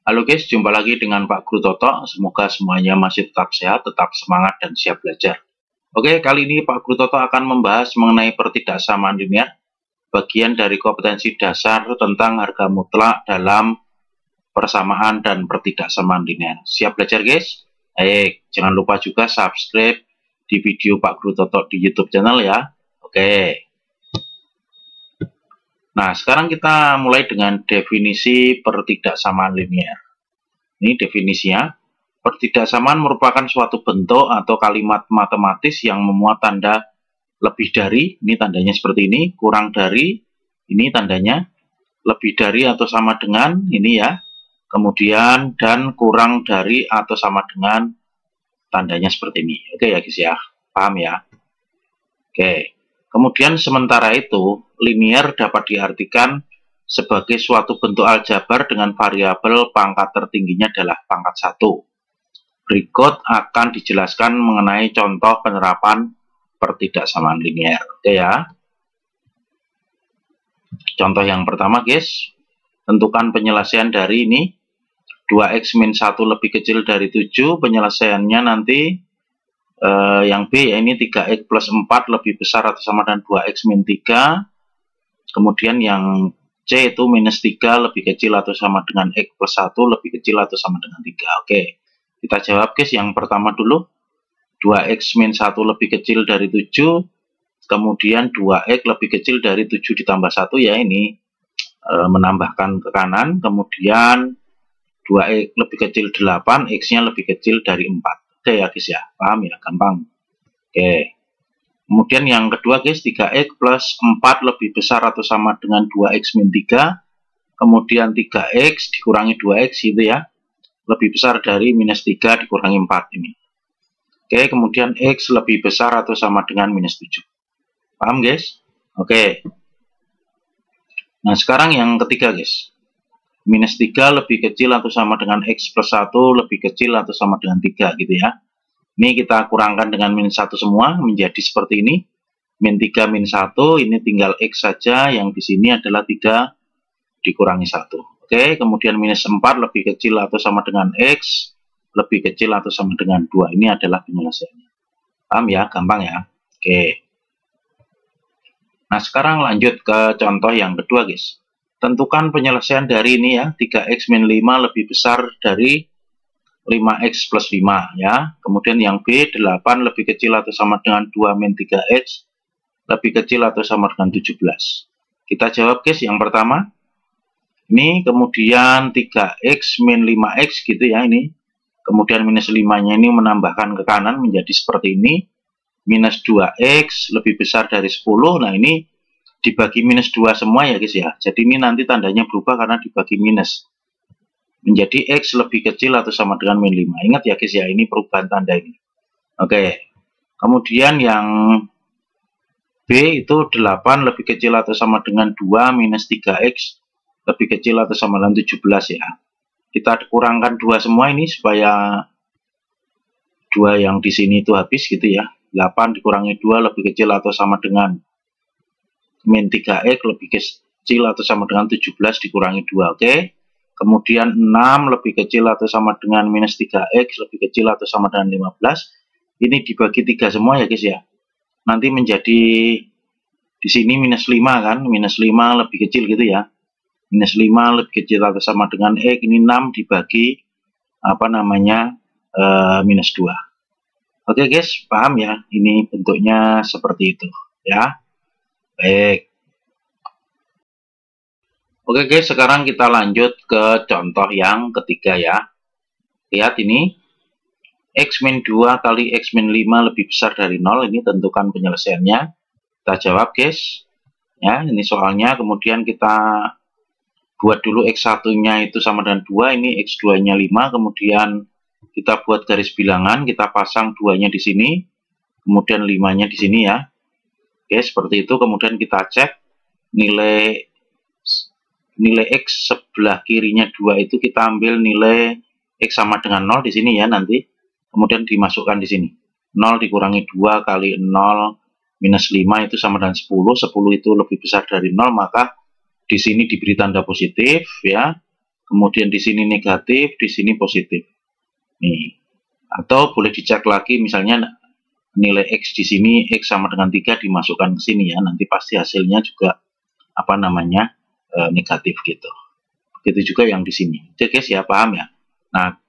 Halo guys, jumpa lagi dengan Pak Guru Toto. Semoga semuanya masih tetap sehat, tetap semangat, dan siap belajar. Oke, kali ini Pak Guru Toto akan membahas mengenai pertidaksamaan linear, bagian dari kompetensi dasar tentang harga mutlak dalam persamaan dan pertidaksamaan linear. Siap belajar guys? Baik, jangan lupa juga subscribe di video Pak Guru Toto di YouTube channel ya. Oke. Nah, sekarang kita mulai dengan definisi pertidaksamaan linear. Ini definisinya. Pertidaksamaan merupakan suatu bentuk atau kalimat matematis yang memuat tanda lebih dari, ini tandanya seperti ini, kurang dari, ini tandanya, lebih dari atau sama dengan, ini ya, kemudian dan kurang dari atau sama dengan, tandanya seperti ini. Oke ya guys ya, paham ya? Oke. Kemudian sementara itu, linear dapat diartikan sebagai suatu bentuk aljabar dengan variabel pangkat tertingginya adalah pangkat 1. Berikut akan dijelaskan mengenai contoh penerapan pertidaksamaan linear. Oke ya. Contoh yang pertama guys, tentukan penyelesaian dari ini. 2x min 1 lebih kecil dari 7, penyelesaiannya nanti yang B ya, ini 3x plus 4 lebih besar atau sama dengan 2x min 3. Kemudian yang C itu minus 3 lebih kecil atau sama dengan x plus 1 lebih kecil atau sama dengan 3. Oke, kita jawab guys yang pertama dulu. 2x min 1 lebih kecil dari 7, kemudian 2x lebih kecil dari 7 ditambah 1 ya, ini menambahkan ke kanan, kemudian 2x lebih kecil 8, x-nya lebih kecil dari 4. Oke ya guys ya, paham ya, gampang. Oke. Kemudian yang kedua guys, 3x plus 4 lebih besar atau sama dengan 2x min 3. Kemudian 3x dikurangi 2x gitu ya, lebih besar dari minus 3 dikurangi 4 ini. Oke, kemudian x lebih besar atau sama dengan minus 7. Paham guys? Oke. Nah sekarang yang ketiga guys. Minus 3 lebih kecil atau sama dengan x plus 1 lebih kecil atau sama dengan 3 gitu ya. Ini kita kurangkan dengan min 1 semua menjadi seperti ini. Min 3 min 1, ini tinggal x saja, yang di sini adalah 3 dikurangi 1. Oke, kemudian minus 4 lebih kecil atau sama dengan x, lebih kecil atau sama dengan 2. Ini adalah penyelesaiannya. Paham ya? Gampang ya? Oke. Nah, sekarang lanjut ke contoh yang kedua guys. Tentukan penyelesaian dari ini ya, 3x min 5 lebih besar dari 5x plus 5 ya. Kemudian yang B, 8 lebih kecil atau sama dengan 2 min 3x lebih kecil atau sama dengan 17. Kita jawab guys yang pertama. Ini kemudian 3x min 5x gitu ya ini. Kemudian minus 5-nya ini menambahkan ke kanan menjadi seperti ini. Minus 2x lebih besar dari 10. Nah ini dibagi minus 2 semua ya guys ya. Jadi ini nanti tandanya berubah karena dibagi minus. Menjadi x lebih kecil atau sama dengan min 5. Ingat ya guys ya, ini perubahan tanda ini. Oke. Kemudian yang B itu 8 lebih kecil atau sama dengan 2 minus 3x lebih kecil atau sama dengan 17 ya. Kita kurangkan 2 semua ini supaya 2 yang di sini itu habis gitu ya. 8 dikurangi 2 lebih kecil atau sama dengan min 3x lebih kecil atau sama dengan 17 dikurangi 2. Oke. Kemudian 6 lebih kecil atau sama dengan minus 3x lebih kecil atau sama dengan 15. Ini dibagi 3 semua ya guys ya. Nanti menjadi di sini minus 5 kan. Minus 5 lebih kecil gitu ya. Minus 5 lebih kecil atau sama dengan x. Ini 6 dibagi minus 2. Oke guys, paham ya? Ini bentuknya seperti itu ya. Baik. Oke guys, sekarang kita lanjut ke contoh yang ketiga ya. Lihat ini. X min 2 kali X min 5 lebih besar dari 0. Ini tentukan penyelesaiannya. Kita jawab guys. Ya, ini soalnya. Kemudian kita buat dulu X1-nya itu sama dengan 2. Ini X2-nya 5. Kemudian kita buat garis bilangan. Kita pasang 2-nya di sini. Kemudian 5-nya di sini ya. Oke, seperti itu. Kemudian kita cek nilai X sebelah kirinya 2 itu kita ambil nilai X sama dengan 0 di sini ya nanti. Kemudian dimasukkan di sini. 0 dikurangi 2 kali 0 minus 5 itu sama dengan 10. 10 itu lebih besar dari 0, maka di sini diberi tanda positif ya. kemudian di sini negatif, di sini positif. Nih. Atau boleh dicek lagi misalnya nilai X di sini, X sama dengan 3 dimasukkan ke sini ya, nanti pasti hasilnya juga apa namanya negatif gitu. Begitu juga yang di sini. Oke guys ya, paham ya? Nah,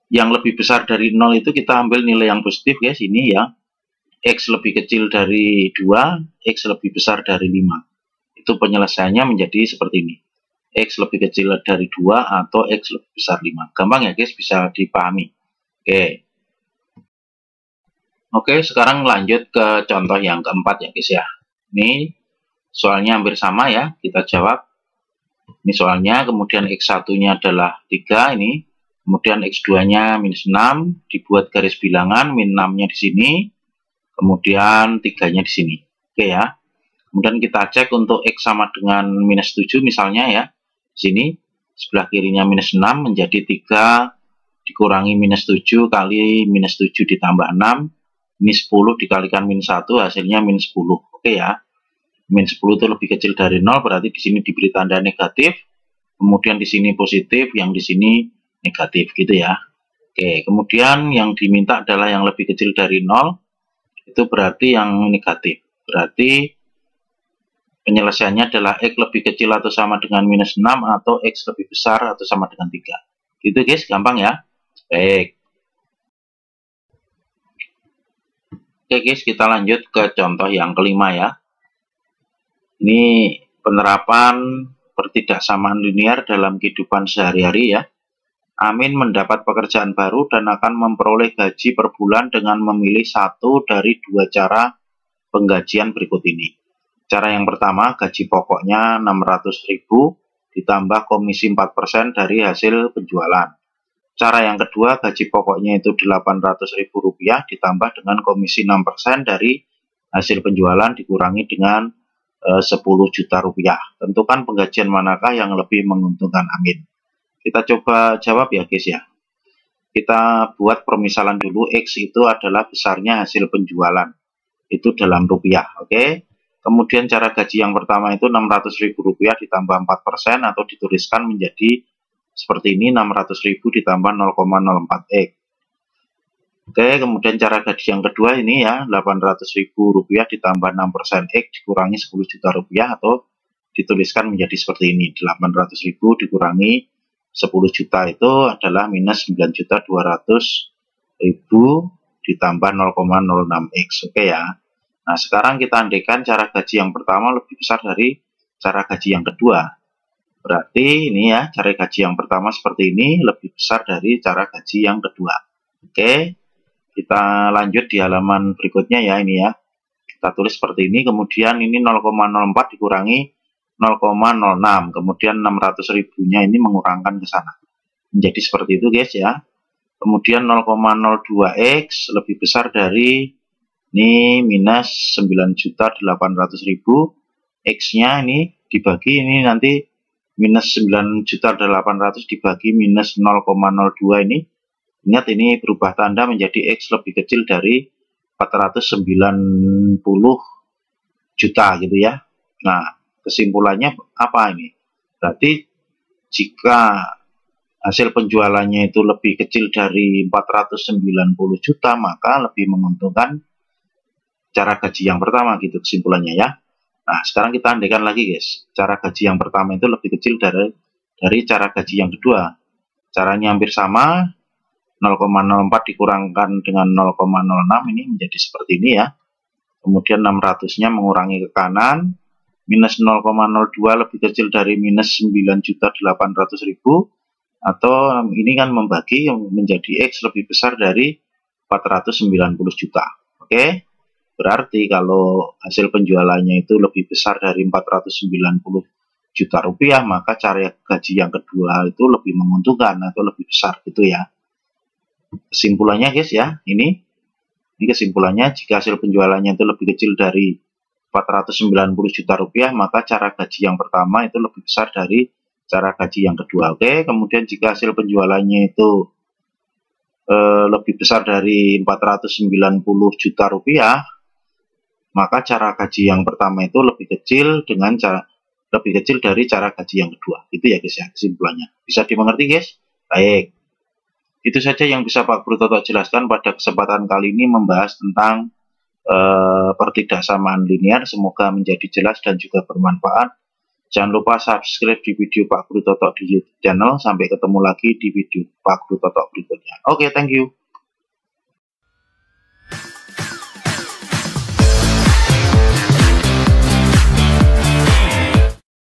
yang lebih besar dari 0 itu kita ambil nilai yang positif guys, ini ya. X lebih kecil dari 2, X lebih besar dari 5. Itu penyelesaiannya menjadi seperti ini. X lebih kecil dari 2 atau X lebih besar 5. Gampang ya guys, bisa dipahami. Oke, sekarang lanjut ke contoh yang keempat ya guys ya. Ini soalnya hampir sama ya, kita jawab. Ini soalnya, kemudian X1-nya adalah 3 ini. Kemudian X2-nya minus 6, dibuat garis bilangan, min 6-nya di sini. Kemudian 3-nya di sini. Oke ya. Kemudian kita cek untuk X sama dengan minus 7 misalnya ya. Di sini sebelah kirinya minus 6 menjadi 3 dikurangi minus 7 kali minus 7 ditambah 6. Ini 10 dikalikan minus 1 hasilnya minus 10. Oke ya. Minus 10 itu lebih kecil dari 0 berarti di sini diberi tanda negatif. Kemudian di sini positif, yang di sini negatif gitu ya. Oke, kemudian yang diminta adalah yang lebih kecil dari 0. Itu berarti yang negatif. Berarti penyelesaiannya adalah X lebih kecil atau sama dengan minus 6 atau X lebih besar atau sama dengan 3. Gitu guys, gampang ya. Baik. Oke guys, kita lanjut ke contoh yang kelima ya. Ini penerapan pertidaksamaan linear dalam kehidupan sehari-hari ya. Amin mendapat pekerjaan baru dan akan memperoleh gaji per bulan dengan memilih satu dari dua cara penggajian berikut ini. Cara yang pertama, gaji pokoknya 600.000 ditambah komisi 4% dari hasil penjualan. Cara yang kedua, gaji pokoknya itu Rp800.000 ditambah dengan komisi 6% dari hasil penjualan dikurangi dengan 10 juta rupiah. Tentukan penggajian manakah yang lebih menguntungkan. Amin. Kita coba jawab ya guys ya. Kita buat permisalan dulu. X itu adalah besarnya hasil penjualan. Itu dalam rupiah. Oke. Kemudian cara gaji yang pertama itu Rp600.000 ditambah 4% atau dituliskan menjadi seperti ini, 600.000 ditambah 0,04 X. Oke, kemudian cara gaji yang kedua ini ya, Rp800.000 ditambah 6% X dikurangi 10 juta rupiah atau dituliskan menjadi seperti ini, 800.000 dikurangi 10 juta itu adalah minus 9.200.000 ditambah 0,06 X. Oke ya. Nah, sekarang kita andaikan cara gaji yang pertama lebih besar dari cara gaji yang kedua. Berarti ini ya, cara gaji yang pertama seperti ini lebih besar dari cara gaji yang kedua. Oke, kita lanjut di halaman berikutnya ya, ini ya. Kita tulis seperti ini, kemudian ini 0,04 dikurangi 0,06, kemudian 600.000-nya ini mengurangkan ke sana. Menjadi seperti itu guys ya. Kemudian 0,02X lebih besar dari ini minus 9.800.000. X-nya ini dibagi ini nanti minus 9.800.000 dibagi minus 0,02 ini. Ingat ini berubah tanda menjadi X lebih kecil dari 490 juta gitu ya. Nah, kesimpulannya apa ini? Berarti jika hasil penjualannya itu lebih kecil dari 490 juta, maka lebih menguntungkan cara gaji yang pertama gitu kesimpulannya ya. Nah, sekarang kita andaikan lagi guys. Cara gaji yang pertama itu lebih kecil dari cara gaji yang kedua. Caranya hampir sama. 0,04 dikurangkan dengan 0,06 ini menjadi seperti ini ya. Kemudian 600-nya mengurangi ke kanan. Minus 0,02 lebih kecil dari minus 9.800.000. Atau ini kan membagi menjadi X lebih besar dari 490 juta. Oke. Berarti kalau hasil penjualannya itu lebih besar dari 490 juta rupiah, maka cara gaji yang kedua itu lebih menguntungkan atau lebih besar gitu ya. Kesimpulannya guys ya, ini kesimpulannya, jika hasil penjualannya itu lebih kecil dari 490 juta rupiah, maka cara gaji yang pertama itu lebih besar dari cara gaji yang kedua. Oke, kemudian jika hasil penjualannya itu lebih besar dari 490 juta rupiah, maka cara gaji yang pertama itu lebih kecil dengan cara lebih kecil dari cara gaji yang kedua. Itu ya guys ya kesimpulannya. Bisa dimengerti guys? Baik. Itu saja yang bisa Pak Guru Toto jelaskan pada kesempatan kali ini membahas tentang pertidaksamaan linear. Semoga menjadi jelas dan juga bermanfaat. Jangan lupa subscribe di video Pak Guru Toto di YouTube channel. Sampai ketemu lagi di video Pak Guru Toto berikutnya. Oke, thank you.